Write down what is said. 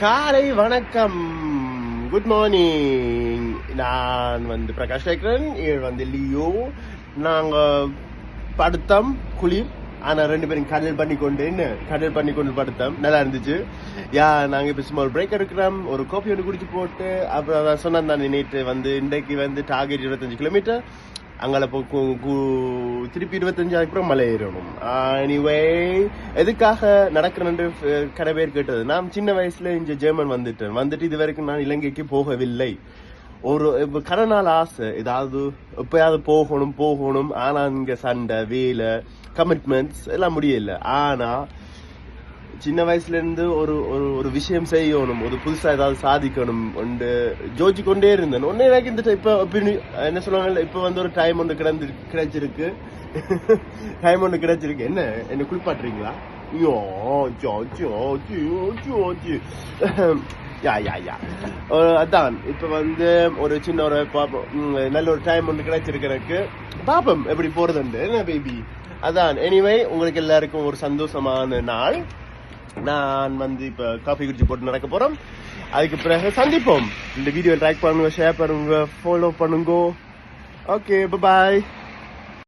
காலை வணக்கம், good morning. நான் பிரகாஷ் சேகரன், இது லியோ. நாங்க படுத்தம் குளிர், ஆனா 2 பேரும் கடல் பண்ணி கொண்டு படுத்தோம். நல்லா இருந்துச்சு. நாங்க இப்ப ஸ்மால் பிரேக் எடுக்கிறோம். ஒரு காஃபி ஒன்று குடிச்சு போட்டு அப்புறம் சொன்னேன் தான் நேற்று இன்றைக்கு டார்கெட் 25 கிலோமீட்டர். அங்கே திருப்பி 25 அப்புறம் மலை ஏறணும். எனிவே எதுக்காக நடக்கிறேன்னு கடை பேர் கேட்டது. நான் சின்ன வயசுல இங்க ஜெர்மன் வந்துட்டு இது வரைக்கும் நான் இலங்கைக்கு போகவில்லை. ஒரு கடனால ஆசை, ஏதாவது எப்பயாவது போகணும். ஆனா இங்க சண்டை, வேலை, கமிட்மெண்ட்ஸ் எல்லாம் முடியல. ஆனா சின்ன வயசுல இருந்து ஒரு விஷயம் செய்யணும், ஒரு புதுசா ஏதாவது சாதிக்கணும் ஜோதிச்சு கொண்டே இருந்தேன். ஒன்னே எனக்கு இந்த இப்ப என்ன சொல்லுவாங்க, இப்ப ஒரு டைம் ஒன்று கிடைச்சிருக்கு. என்ன குளிப்பாட்டுறீங்களா? அதான் இப்ப ஒரு சின்ன நல்ல ஒரு டைம் ஒன்று கிடைச்சிருக்கு எனக்கு. பாப்போம் எப்படி போறதுண்டு என்ன பேபி. அதான் எனிவே உங்களுக்கு எல்லாருக்கும் ஒரு சந்தோஷமான நாள். நான் இப்ப காஃபி குடிச்சு போட்டு நடக்க போறோம். அதுக்கு பிறகு சந்திப்போம். இந்த வீடியோ லைக் பண்ணுங்க, ஷேர் பண்ணுங்க, ஃபாலோ பண்ணுங்க. Okay, by.